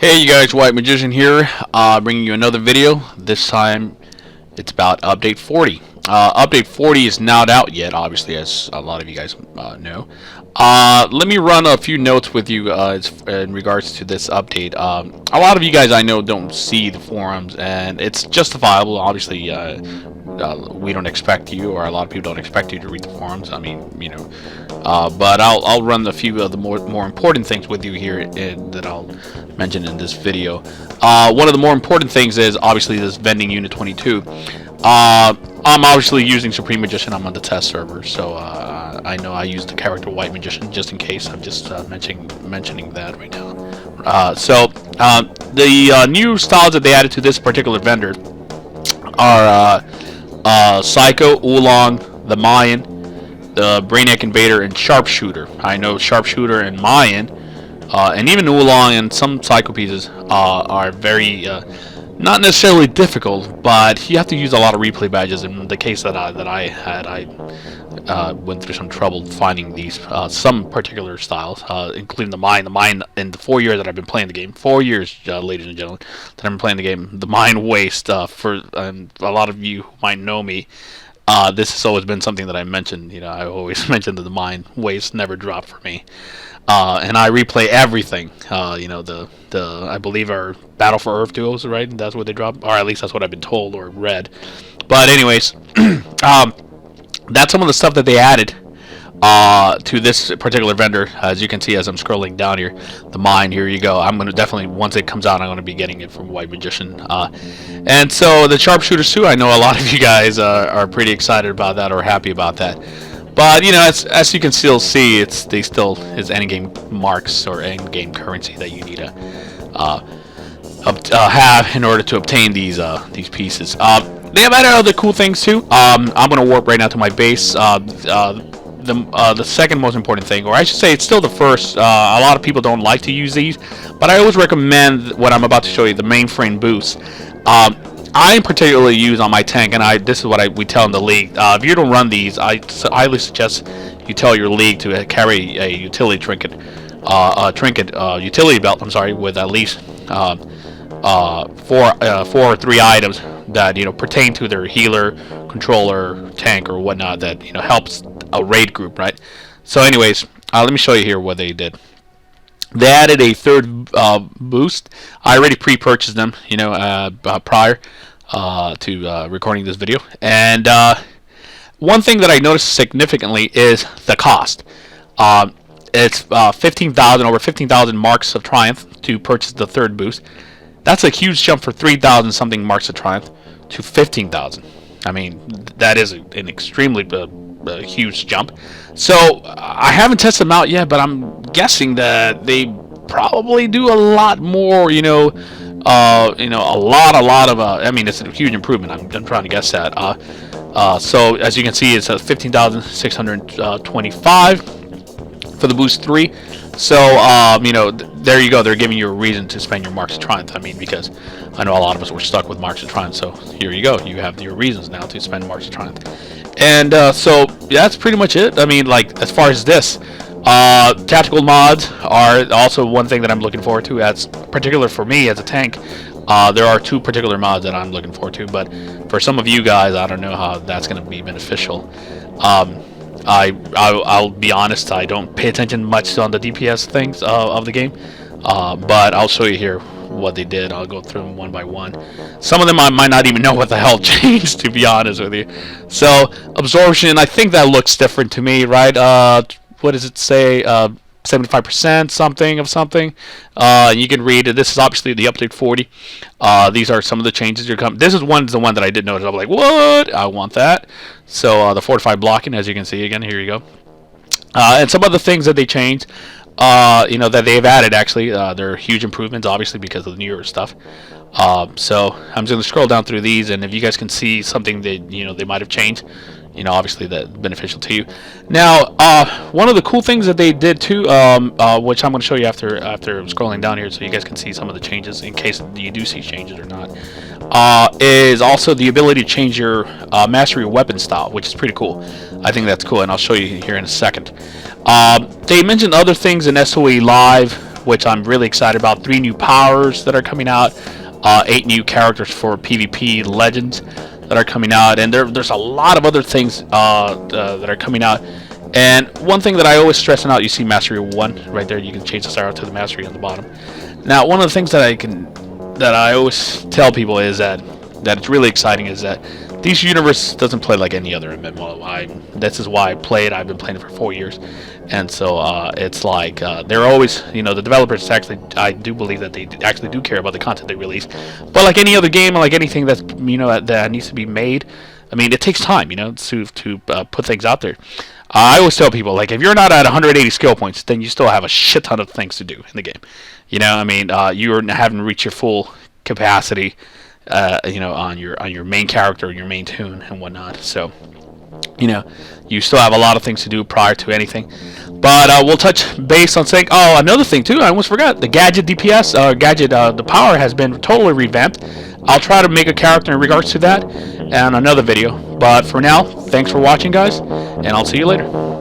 Hey you guys, White Magician here, bringing you another video. This time it's about Update 40. Update 40 is not out yet, obviously, as a lot of you guys know. Let me run a few notes with you in regards to this update. A lot of you guys I know don't see the forums, and it's justifiable. Obviously, we don't expect you, or a lot of people don't expect you to read the forums. I mean, you know, but I'll run a few of the more important things with you here that I'll mention in this video. One of the more important things is obviously this vending unit 22. I'm obviously using Supreme Magician. I'm on the test server, so I know I use the character White Magician just in case. I'm just mentioning that right now. The new styles that they added to this particular vendor are Psycho, Oolong, the Mayan, the Brainiac, Invader, and Sharpshooter. I know Sharpshooter and Mayan, and even Oolong and some Psycho pieces are very not necessarily difficult, but you have to use a lot of replay badges. In the case that I had, I went through some trouble finding these some particular styles, including the Mayan. The Mayan, in the 4 years that I've been playing the game, 4 years, ladies and gentlemen, that I've been playing the game, the Mayan waste, for a lot of you who might know me, this has always been something that I mentioned. You know, I always mentioned that the Mayan waste never dropped for me. And I replay everything. You know, the I believe are Battle for Earth duos, right? That's what they drop, or at least that's what I've been told or read. But anyways, that's some of the stuff that they added to this particular vendor. As you can see, as I'm scrolling down here, the Mine. Here you go. I'm gonna definitely, once it comes out, I'm gonna be getting it from White Magician. And so the Sharpshooters too. I know a lot of you guys are pretty excited about that or happy about that. But you know, as you can still see, they still is endgame marks or endgame currency that you need to have in order to obtain these pieces. They have added other cool things too. I'm gonna warp right now to my base. The second most important thing, or I should say, it's still the first. A lot of people don't like to use these, but I always recommend what I'm about to show you, the Mainframe Boost. I particularly use on my tank, and this is what we tell in the league. If you don't run these, I highly suggest you tell your league to carry a utility trinket, utility belt. I'm sorry, with at least 4 or 3 items that pertain to their healer, controller, tank, or whatnot that helps a raid group, right? So, anyways, let me show you here what they did. They added a third boost. I already pre-purchased them, prior to recording this video. And one thing that I noticed significantly is the cost. It's 15,000, over 15,000 marks of triumph to purchase the third boost. That's a huge jump for 3,000 something marks of triumph to 15,000. I mean, that is an extremely huge jump. So I haven't tested them out yet, but I'm guessing that they probably do a lot more. A lot of. I mean, it's a huge improvement. I'm trying to guess that. So as you can see, it's 15,625 for the boost 3. So there you go. They're giving you a reason to spend your marks of triumph. I mean, because I know a lot of us were stuck with marks of triumph. So here you go. You have your reasons now to spend marks of triumph. And so that's pretty much it. I mean, like, as far as this, tactical mods are also one thing that I'm looking forward to. As particular for me as a tank, there are 2 particular mods that I'm looking forward to. But for some of you guys, I don't know how that's going to be beneficial. I'll be honest, I don't pay attention much on the DPS things of the game, but I'll show you here what they did. I'll go through them one by one. Some of them I might not even know what the hell changed, to be honest with you. So absorption, I think that looks different to me, right? What does it say? 75% something of something. You can read it. This is obviously the update 40. These are some of the changes you're coming. This is the one that I did notice. I was like, what? I want that. So the fortified blocking, as you can see again, here you go. And some other things that they changed, that they've added. Actually, they're huge improvements, obviously, because of the newer stuff. So I'm just going to scroll down through these, and if you guys can see something that they might have changed, obviously that's beneficial to you. Now, one of the cool things that they did too, which I'm going to show you after scrolling down here, so you guys can see some of the changes in case you do see changes or not, is also the ability to change your mastery weapon style, which is pretty cool. I think that's cool, and I'll show you here in a second. They mentioned other things in SOE Live which I'm really excited about. 3 new powers that are coming out, 8 new characters for PvP Legends that are coming out, and there's a lot of other things that are coming out. And one thing that I always stress out, you see Mastery 1 right there. You can change the star to the Mastery on the bottom. Now, one of the things that I always tell people is that it's really exciting is that DC Universe doesn't play like any other MMO. This is why I play it. I've been playing it for 4 years, and so it's like they're always, the developers actually, I do believe that they actually do care about the content they release. But like any other game, or like anything that's that needs to be made, I mean, it takes time, to put things out there. I always tell people, like, if you're not at 180 skill points, then you still have a shit ton of things to do in the game. You haven't reached your full capacity, on your main character, your main tune, and whatnot. So, you still have a lot of things to do prior to anything. But we'll touch base on saying, another thing too, I almost forgot, the gadget DPS, the power has been totally revamped. I'll try to make a character in regards to that in another video. But for now, thanks for watching, guys, and I'll see you later.